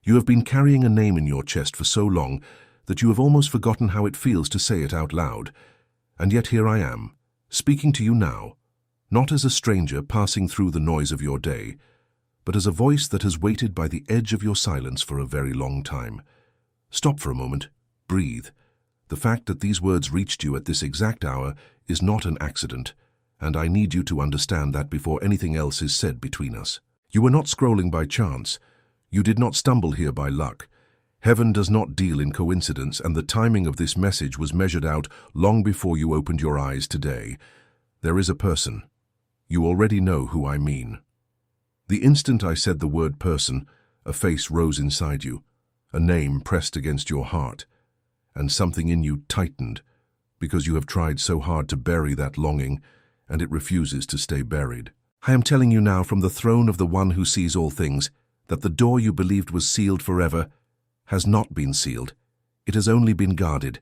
You have been carrying a name in your chest for so long that you have almost forgotten how it feels to say it out loud. And yet here I am, speaking to you now, not as a stranger passing through the noise of your day, but as a voice that has waited by the edge of your silence for a very long time. Stop for a moment, breathe. The fact that these words reached you at this exact hour is not an accident, and I need you to understand that before anything else is said between us. You were not scrolling by chance. You did not stumble here by luck. Heaven does not deal in coincidence, and the timing of this message was measured out long before you opened your eyes today. There is a person. You already know who I mean. The instant I said the word person, a face rose inside you, a name pressed against your heart, and something in you tightened, because you have tried so hard to bury that longing, and it refuses to stay buried. I am telling you now from the throne of the one who sees all things, that the door you believed was sealed forever has not been sealed. It has only been guarded.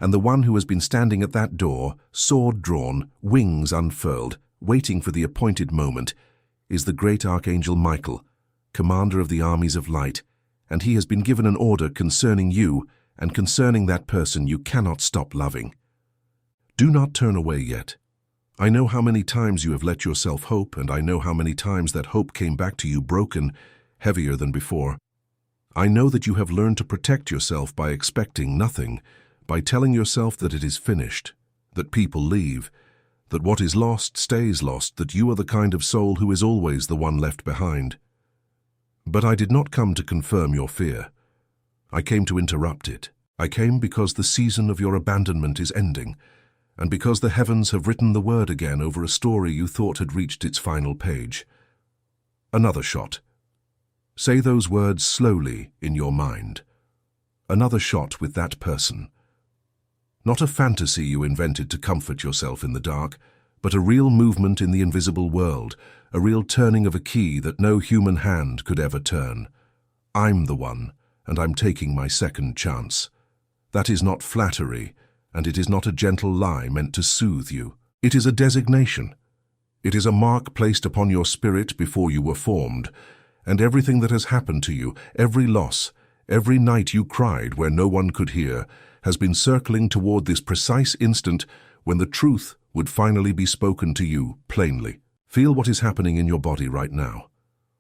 And the one who has been standing at that door, sword drawn, wings unfurled, waiting for the appointed moment, is the great Archangel Michael, commander of the armies of light, and he has been given an order concerning you and concerning that person you cannot stop loving. Do not turn away yet. I know how many times you have let yourself hope, and I know how many times that hope came back to you broken, heavier than before. I know that you have learned to protect yourself by expecting nothing, by telling yourself that it is finished, that people leave, that what is lost stays lost, that you are the kind of soul who is always the one left behind. But I did not come to confirm your fear. I came to interrupt it. I came because the season of your abandonment is ending, and because the heavens have written the word again over a story you thought had reached its final page. Another shot. Say those words slowly in your mind. Another shot with that person. Not a fantasy you invented to comfort yourself in the dark, but a real movement in the invisible world, a real turning of a key that no human hand could ever turn. I'm the one, and I'm taking my second chance. That is not flattery, and it is not a gentle lie meant to soothe you. It is a designation. It is a mark placed upon your spirit before you were formed, and everything that has happened to you, every loss, every night you cried where no one could hear, has been circling toward this precise instant when the truth would finally be spoken to you plainly. Feel what is happening in your body right now.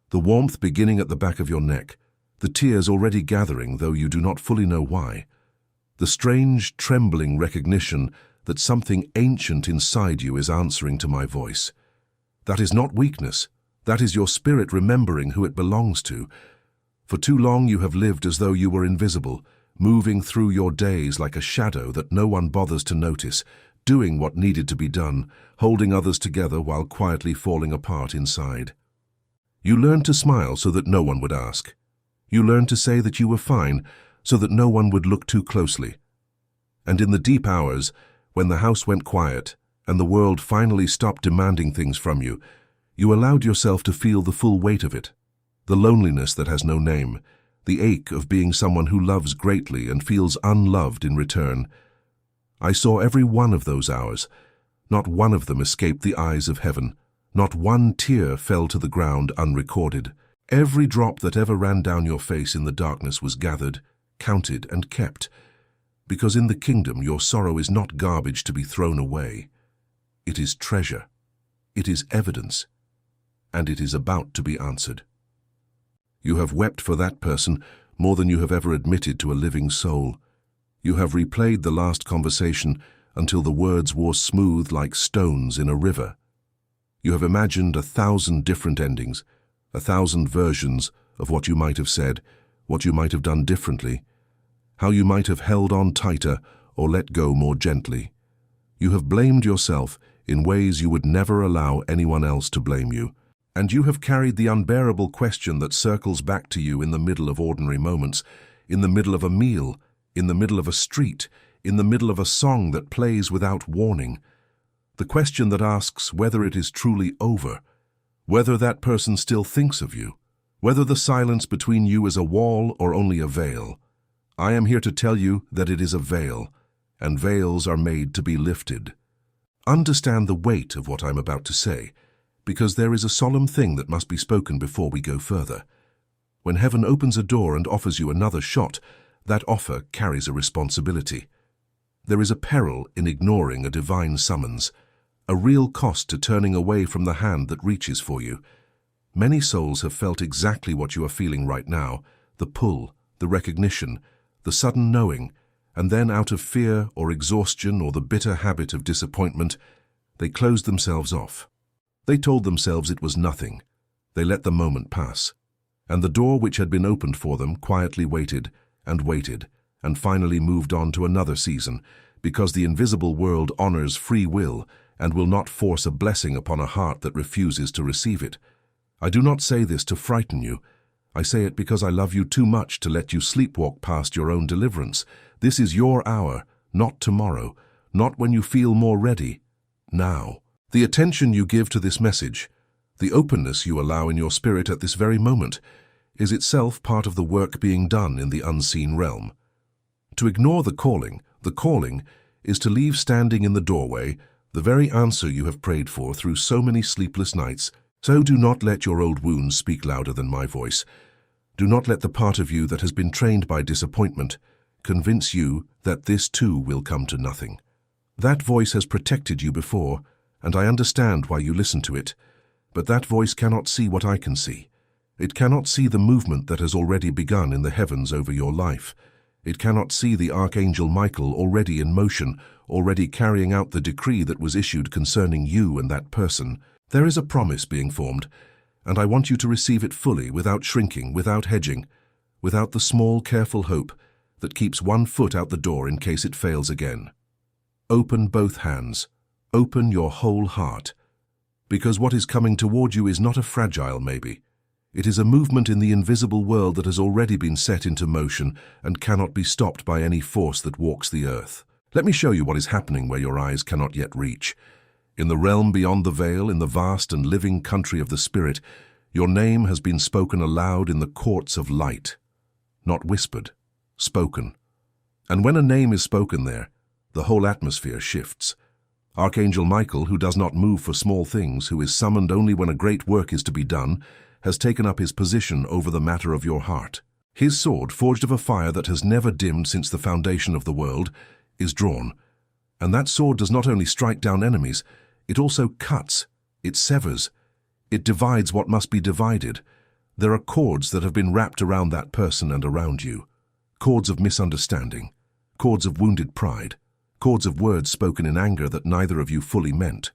The warmth beginning at the back of your neck, the tears already gathering though you do not fully know why. The strange, trembling recognition that something ancient inside you is answering to my voice. That is not weakness. That is your spirit remembering who it belongs to. For too long you have lived as though you were invisible, moving through your days like a shadow that no one bothers to notice, doing what needed to be done, holding others together while quietly falling apart inside. You learned to smile so that no one would ask. You learned to say that you were fine so that no one would look too closely. And in the deep hours, when the house went quiet and the world finally stopped demanding things from you, you allowed yourself to feel the full weight of it, the loneliness that has no name, the ache of being someone who loves greatly and feels unloved in return. I saw every one of those hours. Not one of them escaped the eyes of heaven. Not one tear fell to the ground unrecorded. Every drop that ever ran down your face in the darkness was gathered, counted, and kept, because in the kingdom your sorrow is not garbage to be thrown away. It is treasure. It is evidence. And it is about to be answered. You have wept for that person more than you have ever admitted to a living soul. You have replayed the last conversation until the words wore smooth like stones in a river. You have imagined 1,000 different endings, 1,000 versions of what you might have said, what you might have done differently, how you might have held on tighter or let go more gently. You have blamed yourself in ways you would never allow anyone else to blame you. And you have carried the unbearable question that circles back to you in the middle of ordinary moments, in the middle of a meal, in the middle of a street, in the middle of a song that plays without warning. The question that asks whether it is truly over, whether that person still thinks of you, whether the silence between you is a wall or only a veil. I am here to tell you that it is a veil, and veils are made to be lifted. Understand the weight of what I'm about to say, because there is a solemn thing that must be spoken before we go further. When heaven opens a door and offers you another shot, that offer carries a responsibility. There is a peril in ignoring a divine summons, a real cost to turning away from the hand that reaches for you. Many souls have felt exactly what you are feeling right now, the pull, the recognition, the sudden knowing, and then out of fear or exhaustion or the bitter habit of disappointment, they closed themselves off. They told themselves it was nothing. They let the moment pass. And the door which had been opened for them quietly waited, and finally moved on to another season, because the invisible world honors free will and will not force a blessing upon a heart that refuses to receive it. I do not say this to frighten you. I say it because I love you too much to let you sleepwalk past your own deliverance. This is your hour, not tomorrow, not when you feel more ready. Now. The attention you give to this message, the openness you allow in your spirit at this very moment, is itself part of the work being done in the unseen realm. To ignore the calling is to leave standing in the doorway the very answer you have prayed for through so many sleepless nights. So do not let your old wounds speak louder than my voice. Do not let the part of you that has been trained by disappointment convince you that this too will come to nothing. That voice has protected you before, and I understand why you listen to it, but that voice cannot see what I can see. It cannot see the movement that has already begun in the heavens over your life. It cannot see the Archangel Michael already in motion, already carrying out the decree that was issued concerning you and that person. There is a promise being formed, and I want you to receive it fully, without shrinking, without hedging, without the small, careful hope that keeps one foot out the door in case it fails again. Open both hands. Open your whole heart. Because what is coming toward you is not a fragile maybe. It is a movement in the invisible world that has already been set into motion and cannot be stopped by any force that walks the earth. Let me show you what is happening where your eyes cannot yet reach. In the realm beyond the veil, in the vast and living country of the Spirit, your name has been spoken aloud in the courts of light. Not whispered, spoken. And when a name is spoken there, the whole atmosphere shifts. Archangel Michael, who does not move for small things, who is summoned only when a great work is to be done, has taken up his position over the matter of your heart. His sword, forged of a fire that has never dimmed since the foundation of the world, is drawn. And that sword does not only strike down enemies, it also cuts, it severs, it divides what must be divided. There are cords that have been wrapped around that person and around you. Cords of misunderstanding, cords of wounded pride, cords of words spoken in anger that neither of you fully meant,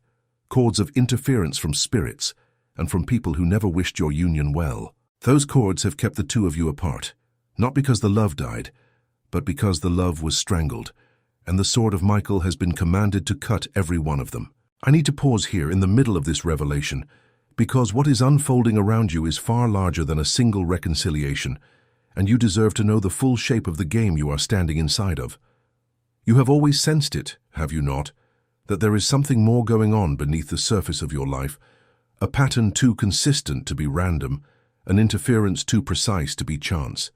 cords of interference from spirits and from people who never wished your union well. Those cords have kept the two of you apart, not because the love died, but because the love was strangled, and the sword of Michael has been commanded to cut every one of them. I need to pause here in the middle of this revelation, because what is unfolding around you is far larger than a single reconciliation, and you deserve to know the full shape of the game you are standing inside of. You have always sensed it, have you not, that there is something more going on beneath the surface of your life, a pattern too consistent to be random, an interference too precise to be chance.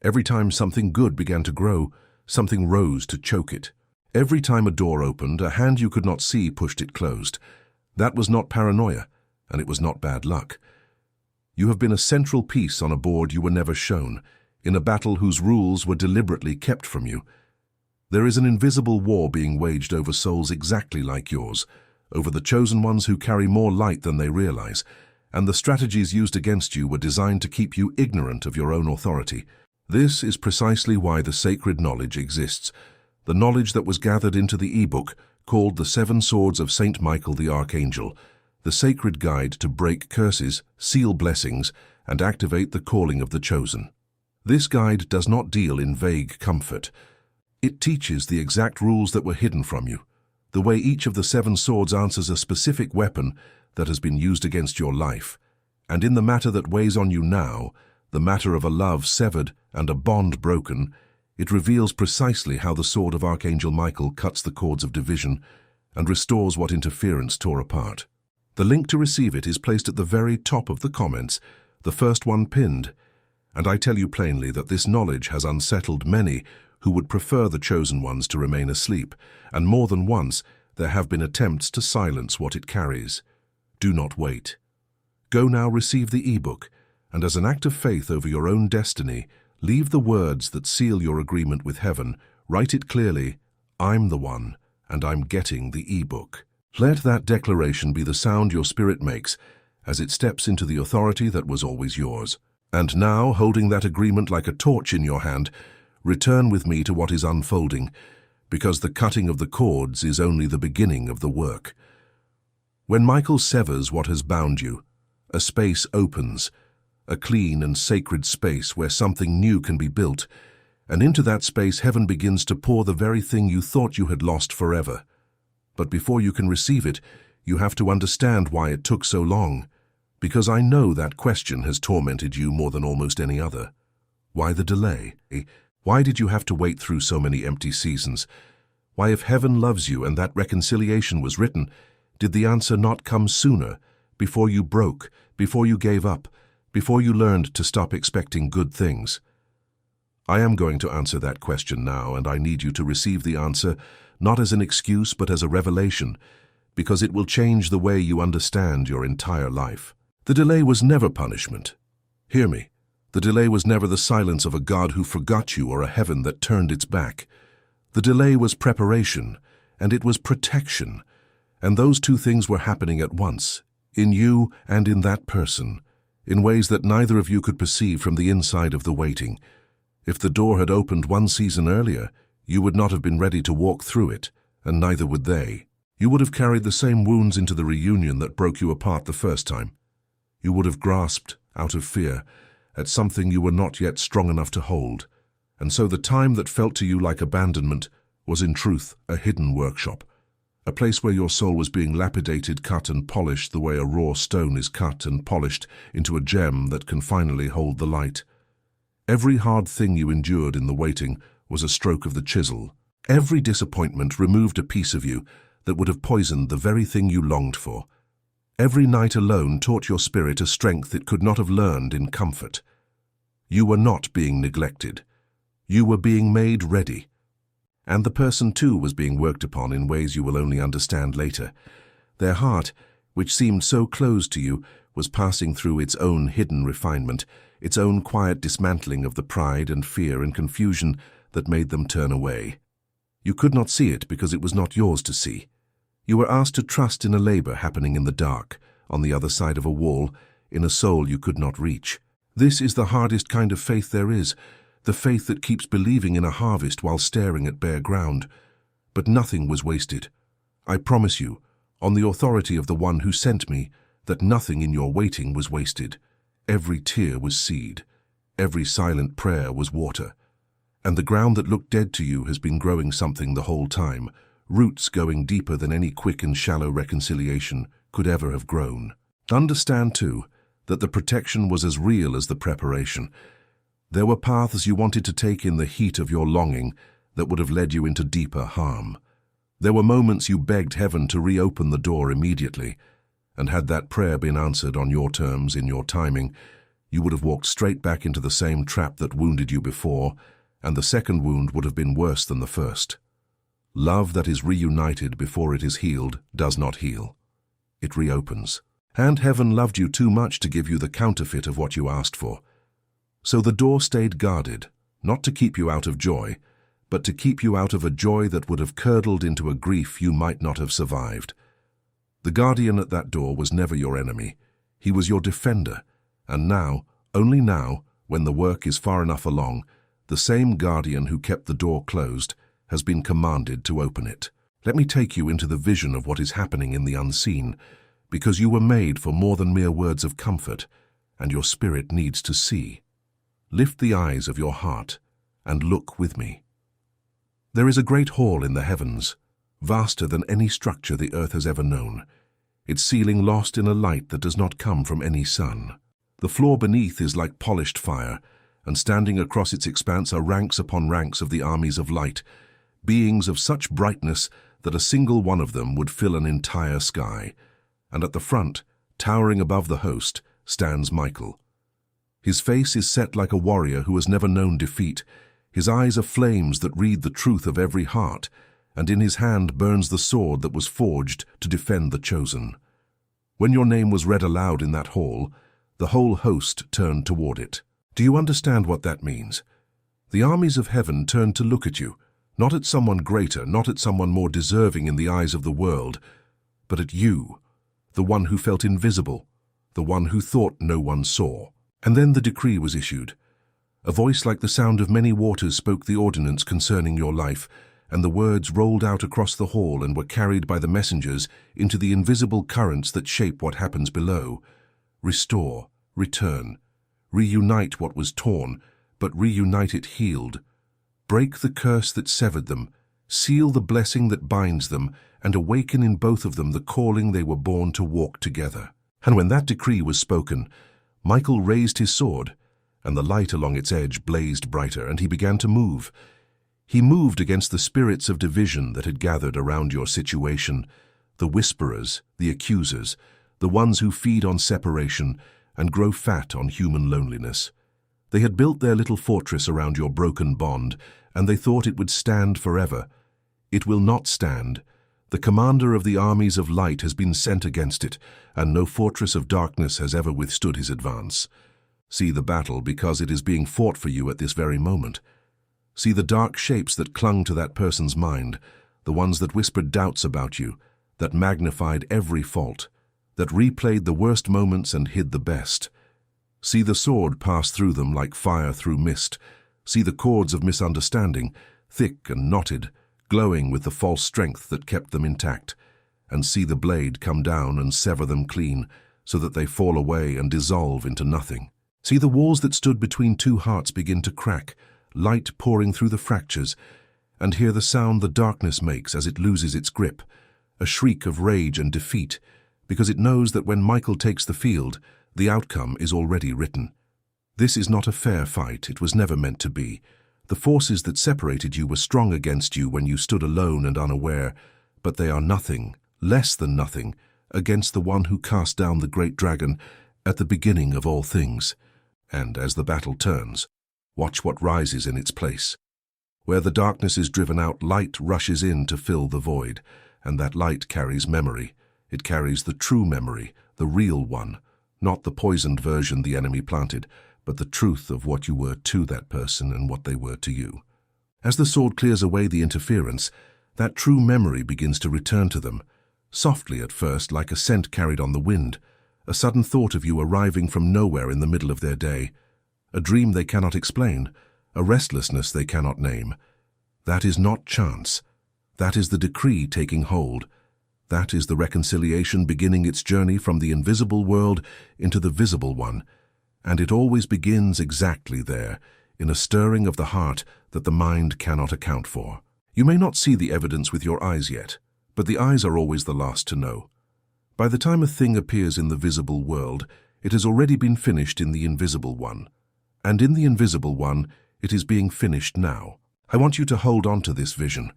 Every time something good began to grow, something rose to choke it. Every time a door opened, a hand you could not see pushed it closed. That was not paranoia, and it was not bad luck. You have been a central piece on a board you were never shown, in a battle whose rules were deliberately kept from you. There is an invisible war being waged over souls exactly like yours, over the chosen ones who carry more light than they realize, and the strategies used against you were designed to keep you ignorant of your own authority. This is precisely why the sacred knowledge exists, the knowledge that was gathered into the e-book called The 7 Swords of Saint Michael the Archangel, the sacred guide to break curses, seal blessings, and activate the calling of the chosen. This guide does not deal in vague comfort. It teaches the exact rules that were hidden from you, the way each of the 7 swords answers a specific weapon that has been used against your life, and in the matter that weighs on you now, the matter of a love severed and a bond broken, it reveals precisely how the sword of Archangel Michael cuts the cords of division and restores what interference tore apart. The link to receive it is placed at the very top of the comments, the first one pinned, and I tell you plainly that this knowledge has unsettled many who would prefer the chosen ones to remain asleep, and more than once there have been attempts to silence what it carries. Do not wait. Go now receive the e-book, And as an act of faith over your own destiny, leave the words that seal your agreement with heaven. Write it clearly, I'm the one, and I'm getting the e-book. Let that declaration be the sound your spirit makes as it steps into the authority that was always yours. And now, holding that agreement like a torch in your hand, return with me to what is unfolding, because the cutting of the cords is only the beginning of the work. When Michael severs what has bound you, a space opens, a clean and sacred space where something new can be built, and into that space heaven begins to pour the very thing you thought you had lost forever. But before you can receive it, you have to understand why it took so long, because I know that question has tormented you more than almost any other. Why the delay? Why did you have to wait through so many empty seasons? Why, if heaven loves you and that reconciliation was written, did the answer not come sooner, before you broke, before you gave up, before you learned to stop expecting good things? I am going to answer that question now, and I need you to receive the answer not as an excuse but as a revelation, because it will change the way you understand your entire life. The delay was never punishment. Hear me. The delay was never the silence of a God who forgot you or a heaven that turned its back. The delay was preparation, and it was protection. And those two things were happening at once, in you and in that person, in ways that neither of you could perceive from the inside of the waiting. If the door had opened one season earlier, you would not have been ready to walk through it, and neither would they. You would have carried the same wounds into the reunion that broke you apart the first time. You would have grasped, out of fear, at something you were not yet strong enough to hold, and so the time that felt to you like abandonment was in truth a hidden workshop, a place where your soul was being lapidated, cut and polished the way a raw stone is cut and polished into a gem that can finally hold the light. Every hard thing you endured in the waiting was a stroke of the chisel. Every disappointment removed a piece of you that would have poisoned the very thing you longed for. Every night alone taught your spirit a strength it could not have learned in comfort. You were not being neglected. You were being made ready. And the person too was being worked upon in ways you will only understand later. Their heart, which seemed so closed to you, was passing through its own hidden refinement, its own quiet dismantling of the pride and fear and confusion that made them turn away. You could not see it because it was not yours to see. You were asked to trust in a labor happening in the dark, on the other side of a wall, in a soul you could not reach. This is the hardest kind of faith there is, the faith that keeps believing in a harvest while staring at bare ground. But nothing was wasted. I promise you, on the authority of the one who sent me, that nothing in your waiting was wasted. Every tear was seed. Every silent prayer was water. And the ground that looked dead to you has been growing something the whole time, roots going deeper than any quick and shallow reconciliation could ever have grown. Understand, too, that the protection was as real as the preparation. There were paths you wanted to take in the heat of your longing that would have led you into deeper harm. There were moments you begged heaven to reopen the door immediately, and had that prayer been answered on your terms, in your timing, you would have walked straight back into the same trap that wounded you before, and the second wound would have been worse than the first. Love that is reunited before it is healed does not heal. It reopens. And heaven loved you too much to give you the counterfeit of what you asked for. So the door stayed guarded, not to keep you out of joy, but to keep you out of a joy that would have curdled into a grief you might not have survived. The guardian at that door was never your enemy. He was your defender. And now, only now, when the work is far enough along, the same guardian who kept the door closed has been commanded to open it. Let me take you into the vision of what is happening in the unseen, because you were made for more than mere words of comfort, and your spirit needs to see. Lift the eyes of your heart and look with me. There is a great hall in the heavens, vaster than any structure the earth has ever known, its ceiling lost in a light that does not come from any sun. The floor beneath is like polished fire, and standing across its expanse are ranks upon ranks of the armies of light, beings of such brightness that a single one of them would fill an entire sky. And at the front, towering above the host, stands Michael. His face is set like a warrior who has never known defeat. His eyes are flames that read the truth of every heart, and in his hand burns the sword that was forged to defend the chosen. When your name was read aloud in that hall, The whole host turned toward it. Do you understand what that means? The armies of heaven turned to look at you, not at someone greater, not at someone more deserving in the eyes of the world, but at you, the one who felt invisible, the one who thought no one saw. And then the decree was issued. A voice like the sound of many waters spoke the ordinance concerning your life, and the words rolled out across the hall and were carried by the messengers into the invisible currents that shape what happens below. Restore, return, reunite what was torn, but reunite it healed. Break the curse that severed them, seal the blessing that binds them, and awaken in both of them the calling they were born to walk together. And when that decree was spoken, Michael raised his sword, and the light along its edge blazed brighter, and he began to move. He moved against the spirits of division that had gathered around your situation, the whisperers, the accusers, the ones who feed on separation and grow fat on human loneliness. They had built their little fortress around your broken bond, and they thought it would stand forever. It will not stand. The commander of the armies of light has been sent against it, and no fortress of darkness has ever withstood his advance. See the battle, because it is being fought for you at this very moment. See the dark shapes that clung to that person's mind, the ones that whispered doubts about you, that magnified every fault, that replayed the worst moments and hid the best. See the sword pass through them like fire through mist. See the cords of misunderstanding, thick and knotted, glowing with the false strength that kept them intact. And see the blade come down and sever them clean, so that they fall away and dissolve into nothing. See the walls that stood between two hearts begin to crack, light pouring through the fractures, and hear the sound the darkness makes as it loses its grip, a shriek of rage and defeat, because it knows that when Michael takes the field, the outcome is already written. This is not a fair fight. It was never meant to be. The forces that separated you were strong against you when you stood alone and unaware, but they are nothing, less than nothing, against the one who cast down the great dragon at the beginning of all things. And as the battle turns, watch what rises in its place. Where the darkness is driven out, light rushes in to fill the void, and that light carries memory. It carries the true memory, the real one, not the poisoned version the enemy planted, but the truth of what you were to that person and what they were to you. As the sword clears away the interference, that true memory begins to return to them, softly at first, like a scent carried on the wind, a sudden thought of you arriving from nowhere in the middle of their day, a dream they cannot explain, a restlessness they cannot name. That is not chance. That is the decree taking hold. That is the reconciliation beginning its journey from the invisible world into the visible one, and it always begins exactly there, in a stirring of the heart that the mind cannot account for. You may not see the evidence with your eyes yet, but the eyes are always the last to know. By the time a thing appears in the visible world, it has already been finished in the invisible one. And in the invisible one, it is being finished now. I want you to hold on to this vision,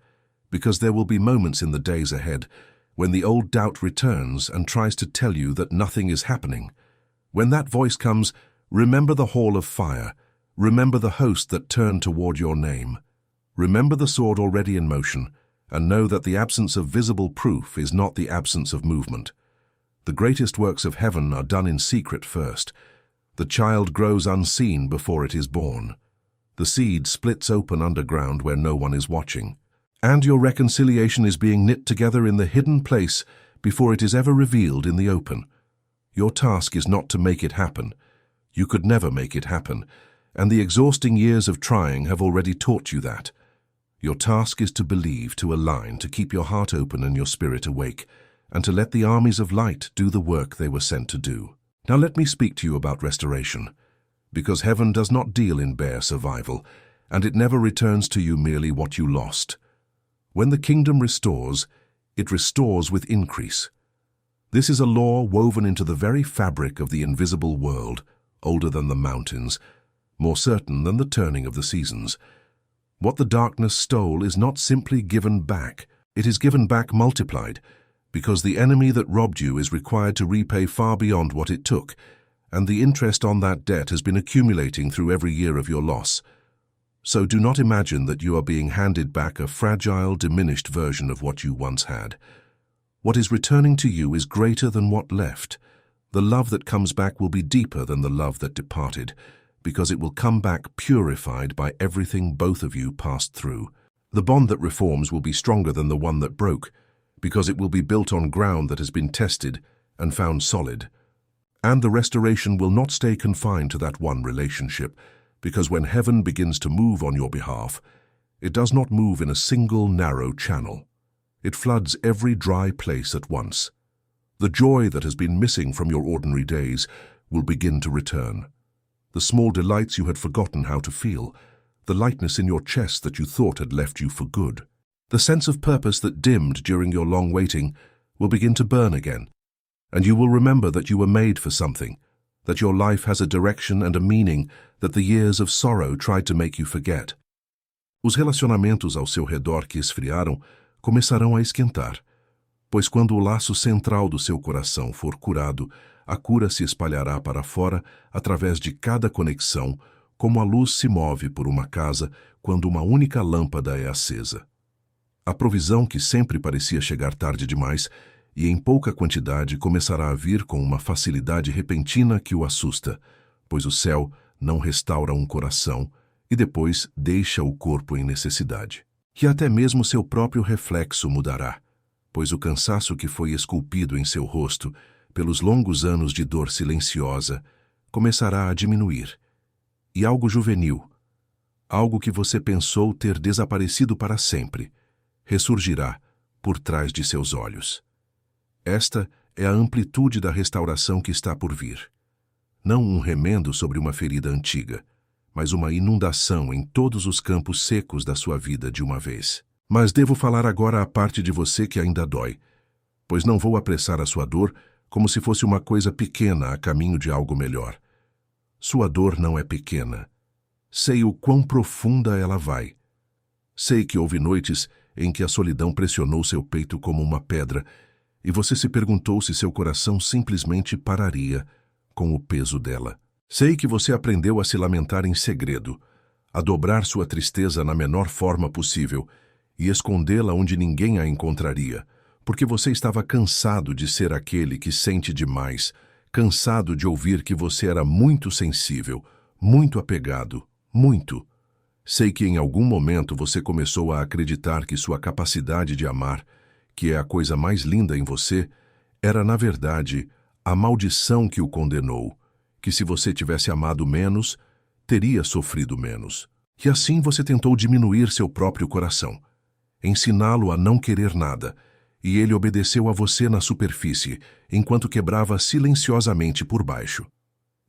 because there will be moments in the days ahead when the old doubt returns and tries to tell you that nothing is happening. When that voice comes, remember the hall of fire. Remember the host that turned toward your name. Remember the sword already in motion, and know that the absence of visible proof is not the absence of movement. The greatest works of heaven are done in secret first. The child grows unseen before it is born. The seed splits open underground where no one is watching. And your reconciliation is being knit together in the hidden place before it is ever revealed in the open. Your task is not to make it happen. You could never make it happen, and the exhausting years of trying have already taught you that. Your task is to believe, to align, to keep your heart open and your spirit awake, and to let the armies of light do the work they were sent to do. Now let me speak to you about restoration, because heaven does not deal in bare survival, and it never returns to you merely what you lost. When the kingdom restores, it restores with increase. This is a law woven into the very fabric of the invisible world, older than the mountains, more certain than the turning of the seasons. What the darkness stole is not simply given back, it is given back multiplied, because the enemy that robbed you is required to repay far beyond what it took, and the interest on that debt has been accumulating through every year of your loss. So do not imagine that you are being handed back a fragile, diminished version of what you once had. What is returning to you is greater than what left, The love that comes back will be deeper than the love that departed, because it will come back purified by everything both of you passed through. The bond that reforms will be stronger than the one that broke, because it will be built on ground that has been tested and found solid. And the restoration will not stay confined to that one relationship, because when heaven begins to move on your behalf, it does not move in a single narrow channel. It floods every dry place at once. The joy that has been missing from your ordinary days will begin to return. The small delights you had forgotten how to feel, the lightness in your chest that you thought had left you for good. The sense of purpose that dimmed during your long waiting will begin to burn again, and you will remember that you were made for something, that your life has a direction and a meaning that the years of sorrow tried to make you forget. Os relacionamentos ao seu redor que esfriaram começarão a esquentar, pois quando o laço central do seu coração for curado, a cura se espalhará para fora através de cada conexão, como a luz se move por uma casa quando uma única lâmpada é acesa. A provisão que sempre parecia chegar tarde demais e em pouca quantidade começará a vir com uma facilidade repentina que o assusta, pois o céu não restaura um coração e depois deixa o corpo em necessidade. Que até mesmo seu próprio reflexo mudará, pois o cansaço que foi esculpido em seu rosto pelos longos anos de dor silenciosa começará a diminuir. E algo juvenil, algo que você pensou ter desaparecido para sempre, ressurgirá por trás de seus olhos. Esta é a amplitude da restauração que está por vir. Não um remendo sobre uma ferida antiga, mas uma inundação em todos os campos secos da sua vida de uma vez. Mas devo falar agora a parte de você que ainda dói, pois não vou apressar a sua dor como se fosse uma coisa pequena a caminho de algo melhor. Sua dor não é pequena. Sei o quão profunda ela vai. Sei que houve noites em que a solidão pressionou seu peito como uma pedra e você se perguntou se seu coração simplesmente pararia com o peso dela. Sei que você aprendeu a se lamentar em segredo, a dobrar sua tristeza na menor forma possível e escondê-la onde ninguém a encontraria, porque você estava cansado de ser aquele que sente demais, cansado de ouvir que você era muito sensível, muito apegado, muito. Sei que em algum momento você começou a acreditar que sua capacidade de amar, que é a coisa mais linda em você, era, na verdade, a maldição que o condenou, que se você tivesse amado menos, teria sofrido menos. E assim você tentou diminuir seu próprio coração, ensiná-lo a não querer nada, e ele obedeceu a você na superfície, enquanto quebrava silenciosamente por baixo.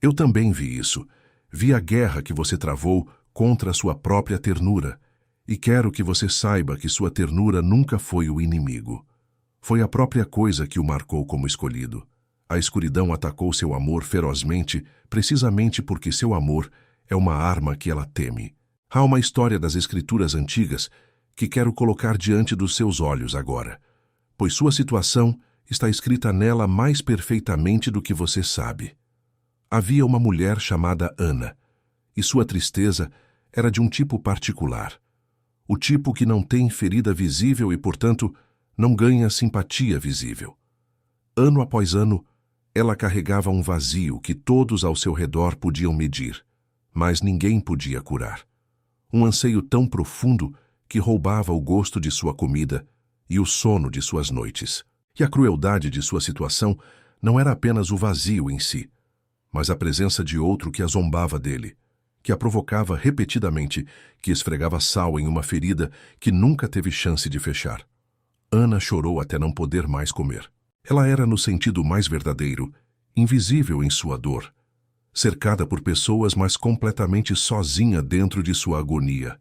Eu também vi isso. Vi a guerra que você travou contra a sua própria ternura, e quero que você saiba que sua ternura nunca foi o inimigo. Foi a própria coisa que o marcou como escolhido. A escuridão atacou seu amor ferozmente, precisamente porque seu amor é uma arma que ela teme. Há uma história das escrituras antigas que quero colocar diante dos seus olhos agora, pois sua situação está escrita nela mais perfeitamente do que você sabe. Havia uma mulher chamada Ana, e sua tristeza era de um tipo particular. O tipo que não tem ferida visível e, portanto, não ganha simpatia visível. Ano após ano, ela carregava um vazio que todos ao seu redor podiam medir, mas ninguém podia curar. Um anseio tão profundo que roubava o gosto de sua comida e o sono de suas noites. E a crueldade de sua situação não era apenas o vazio em si, mas a presença de outro que a zombava dele, que a provocava repetidamente, que esfregava sal em uma ferida que nunca teve chance de fechar. Ana chorou até não poder mais comer. Ela era, no sentido mais verdadeiro, invisível em sua dor, cercada por pessoas, mas completamente sozinha dentro de sua agonia,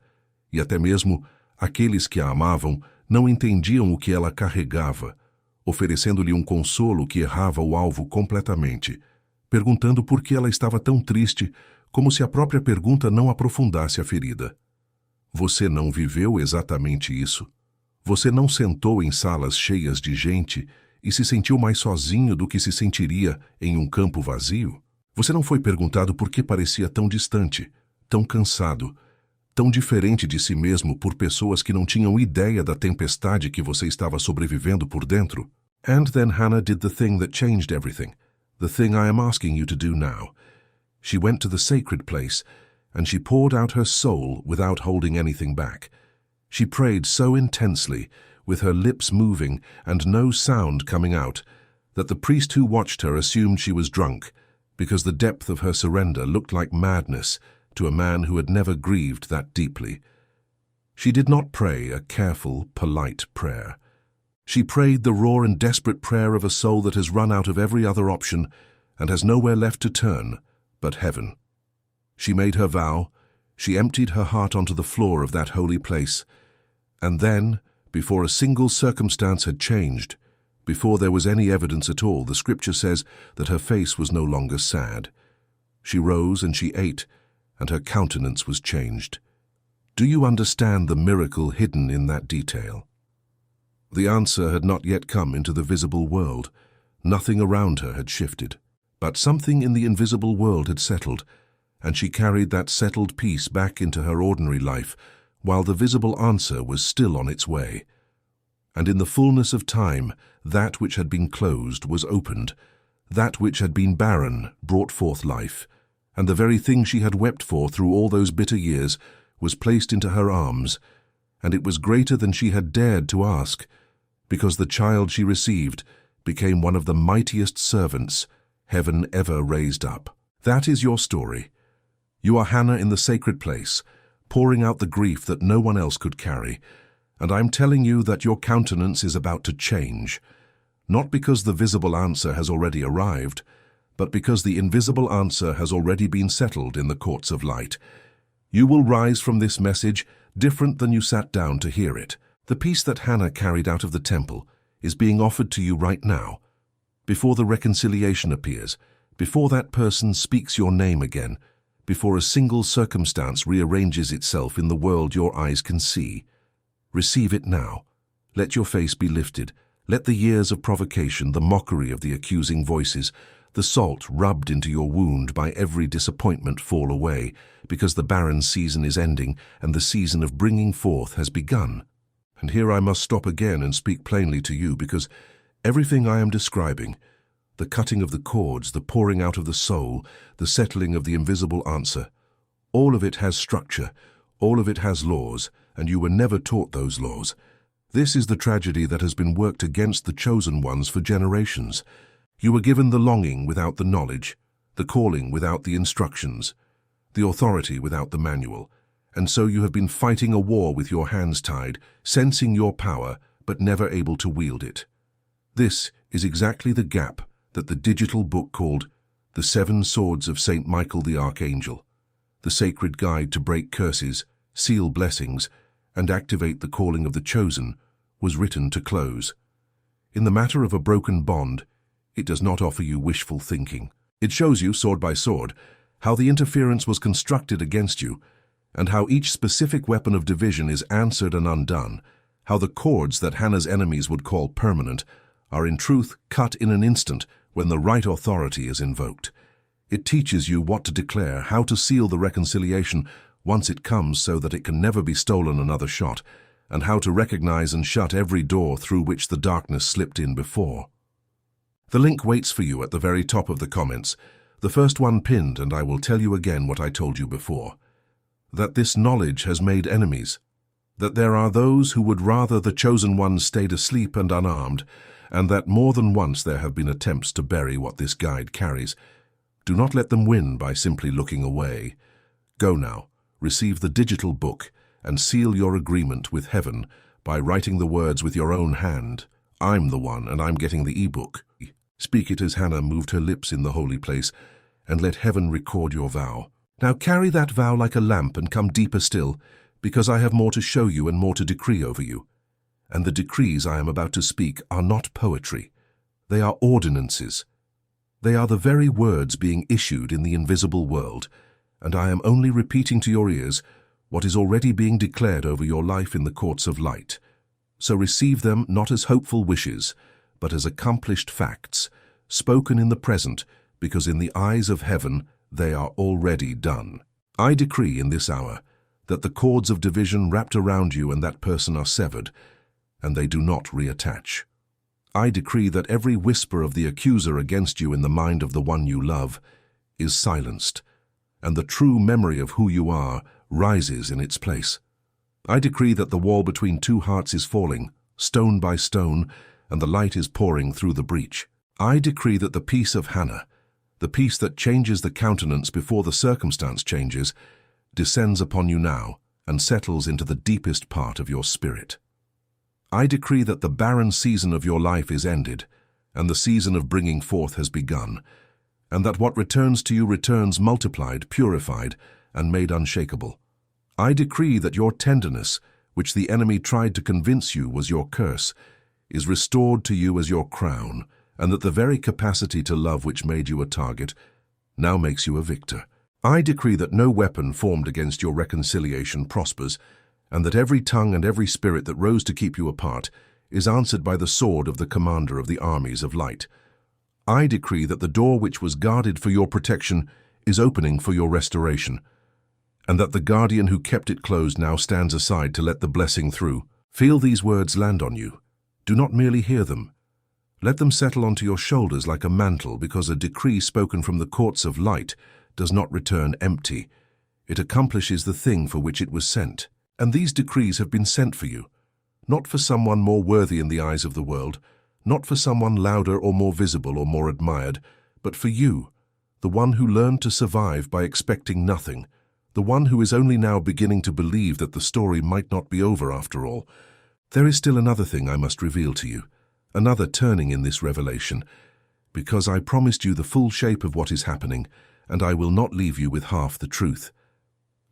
e até mesmo aqueles que a amavam não entendiam o que ela carregava, oferecendo-lhe um consolo que errava o alvo completamente, perguntando por que ela estava tão triste, como se a própria pergunta não aprofundasse a ferida. Você não viveu exatamente isso? Você não sentou em salas cheias de gente e se sentiu mais sozinho do que se sentiria em um campo vazio? Você não foi perguntado por que parecia tão distante, tão cansado, tão diferente de si mesmo por pessoas que não tinham ideia da tempestade que você estava sobrevivendo por dentro? And then Hannah did the thing that changed everything, the thing I am asking you to do now. She went to the sacred place, and she poured out her soul without holding anything back. She prayed so intensely, with her lips moving and no sound coming out, that the priest who watched her assumed she was drunk, because the depth of her surrender looked like madness to a man who had never grieved that deeply. She did not pray a careful, polite prayer. She prayed the raw and desperate prayer of a soul that has run out of every other option and has nowhere left to turn but heaven. She made her vow, she emptied her heart onto the floor of that holy place, and then, before a single circumstance had changed, before there was any evidence at all, the scripture says that her face was no longer sad. She rose and she ate, and her countenance was changed. Do you understand the miracle hidden in that detail? The answer had not yet come into the visible world. Nothing around her had shifted. But something in the invisible world had settled, and she carried that settled peace back into her ordinary life, while the visible answer was still on its way. And in the fullness of time, that which had been closed was opened, that which had been barren brought forth life, and the very thing she had wept for through all those bitter years was placed into her arms, and it was greater than she had dared to ask, because the child she received became one of the mightiest servants heaven ever raised up. That is your story. You are Hannah in the sacred place, pouring out the grief that no one else could carry, and I'm telling you that your countenance is about to change, not because the visible answer has already arrived, but because the invisible answer has already been settled in the courts of light. You will rise from this message different than you sat down to hear it. The peace that Hannah carried out of the temple is being offered to you right now. Before the reconciliation appears, before that person speaks your name again, before a single circumstance rearranges itself in the world your eyes can see. Receive it now. Let your face be lifted. Let the years of provocation, the mockery of the accusing voices, the salt rubbed into your wound by every disappointment fall away, because the barren season is ending and the season of bringing forth has begun. And here I must stop again and speak plainly to you, because everything I am describing, the cutting of the cords, the pouring out of the soul, the settling of the invisible answer, all of it has structure, all of it has laws, and you were never taught those laws. This is the tragedy that has been worked against the chosen ones for generations. You were given the longing without the knowledge, the calling without the instructions, the authority without the manual, and so you have been fighting a war with your hands tied, sensing your power, but never able to wield it. This is exactly the gap that the digital book called The 7 Swords of St. Michael the Archangel, the sacred guide to break curses, seal blessings, and activate the calling of the chosen, was written to close. In the matter of a broken bond, it does not offer you wishful thinking. It shows you, sword by sword, how the interference was constructed against you, and how each specific weapon of division is answered and undone, how the cords that Hannah's enemies would call permanent are in truth cut in an instant when the right authority is invoked. It teaches you what to declare, how to seal the reconciliation once it comes so that it can never be stolen another shot, and how to recognize and shut every door through which the darkness slipped in before. The link waits for you at the very top of the comments, the first one pinned, and I will tell you again what I told you before. That this knowledge has made enemies, that there are those who would rather the chosen ones stayed asleep and unarmed, and that more than once there have been attempts to bury what this guide carries. Do not let them win by simply looking away. Go now, receive the digital book, and seal your agreement with heaven by writing the words with your own hand. I'm the one, and I'm getting the e-book. Speak it as Hannah moved her lips in the holy place, and let heaven record your vow. Now carry that vow like a lamp and come deeper still, because I have more to show you and more to decree over you. And the decrees I am about to speak are not poetry. They are ordinances. They are the very words being issued in the invisible world, and I am only repeating to your ears what is already being declared over your life in the courts of light. So receive them not as hopeful wishes, but as accomplished facts, spoken in the present, because in the eyes of heaven they are already done. I decree in this hour that the cords of division wrapped around you and that person are severed, and they do not reattach. I decree that every whisper of the accuser against you in the mind of the one you love is silenced, and the true memory of who you are rises in its place. I decree that the wall between two hearts is falling, stone by stone, and the light is pouring through the breach. I decree that the peace of Hannah, the peace that changes the countenance before the circumstance changes, descends upon you now and settles into the deepest part of your spirit. I decree that the barren season of your life is ended, and the season of bringing forth has begun, and that what returns to you returns multiplied, purified, and made unshakable. I decree that your tenderness, which the enemy tried to convince you was your curse, is restored to you as your crown, and that the very capacity to love which made you a target now makes you a victor. I decree that no weapon formed against your reconciliation prospers, and that every tongue and every spirit that rose to keep you apart is answered by the sword of the commander of the armies of light. I decree that the door which was guarded for your protection is opening for your restoration, and that the guardian who kept it closed now stands aside to let the blessing through. Feel these words land on you. Do not merely hear them. Let them settle onto your shoulders like a mantle, because a decree spoken from the courts of light does not return empty. It accomplishes the thing for which it was sent. And these decrees have been sent for you, not for someone more worthy in the eyes of the world, not for someone louder or more visible or more admired, but for you, the one who learned to survive by expecting nothing, the one who is only now beginning to believe that the story might not be over after all. There is still another thing I must reveal to you, another turning in this revelation, because I promised you the full shape of what is happening, and I will not leave you with half the truth.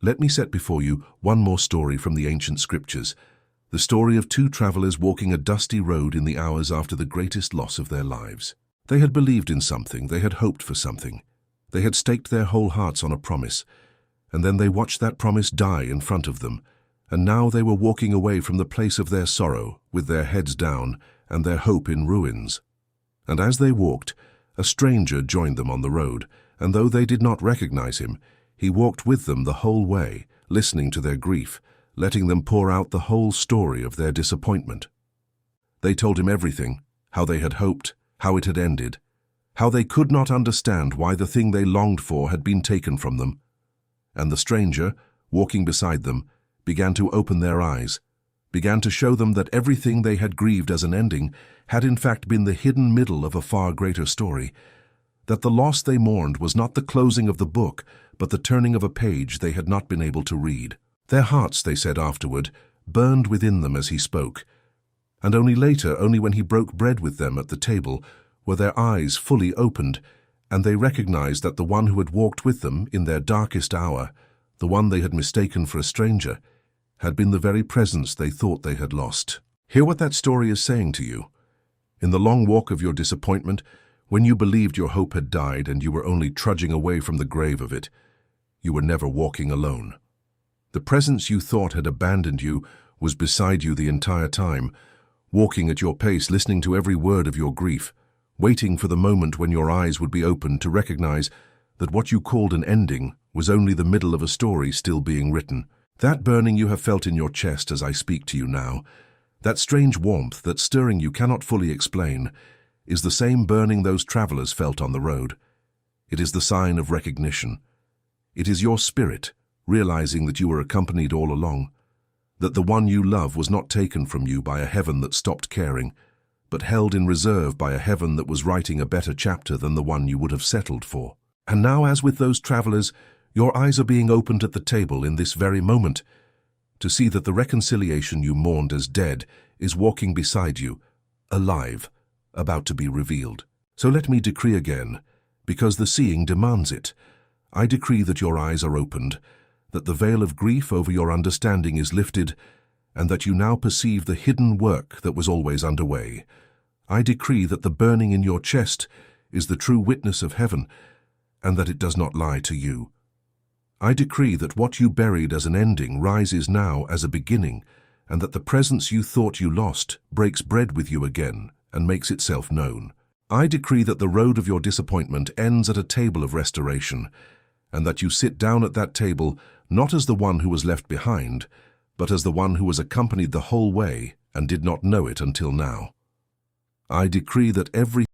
Let me set before you one more story from the ancient scriptures, the story of two travelers walking a dusty road in the hours after the greatest loss of their lives. They had believed in something, they had hoped for something, they had staked their whole hearts on a promise, and then they watched that promise die in front of them, and now they were walking away from the place of their sorrow, with their heads down and their hope in ruins. And as they walked, a stranger joined them on the road, and though they did not recognize him, he walked with them the whole way, listening to their grief, letting them pour out the whole story of their disappointment. They told him everything, how they had hoped, how it had ended, how they could not understand why the thing they longed for had been taken from them. And the stranger, walking beside them, began to open their eyes, began to show them that everything they had grieved as an ending had in fact been the hidden middle of a far greater story, that the loss they mourned was not the closing of the book, but the turning of a page they had not been able to read. Their hearts, they said afterward, burned within them as he spoke, and only later, only when he broke bread with them at the table, were their eyes fully opened, and they recognized that the one who had walked with them in their darkest hour, the one they had mistaken for a stranger, had been the very presence they thought they had lost. Hear what that story is saying to you. In the long walk of your disappointment, when you believed your hope had died and you were only trudging away from the grave of it, you were never walking alone. The presence you thought had abandoned you was beside you the entire time, walking at your pace, listening to every word of your grief, waiting for the moment when your eyes would be opened to recognize that what you called an ending was only the middle of a story still being written. That burning you have felt in your chest as I speak to you now, that strange warmth that stirring you cannot fully explain, is the same burning those travelers felt on the road. It is the sign of recognition. It is your spirit, realizing that you were accompanied all along, that the one you love was not taken from you by a heaven that stopped caring, but held in reserve by a heaven that was writing a better chapter than the one you would have settled for. And now, as with those travelers, your eyes are being opened at the table in this very moment, to see that the reconciliation you mourned as dead is walking beside you, alive, about to be revealed. So let me decree again, because the seeing demands it. I decree that your eyes are opened, that the veil of grief over your understanding is lifted, and that you now perceive the hidden work that was always underway. I decree that the burning in your chest is the true witness of heaven, and that it does not lie to you. I decree that what you buried as an ending rises now as a beginning, and that the presence you thought you lost breaks bread with you again and makes itself known. I decree that the road of your disappointment ends at a table of restoration, and that you sit down at that table not as the one who was left behind, but as the one who was accompanied the whole way and did not know it until now. I decree that every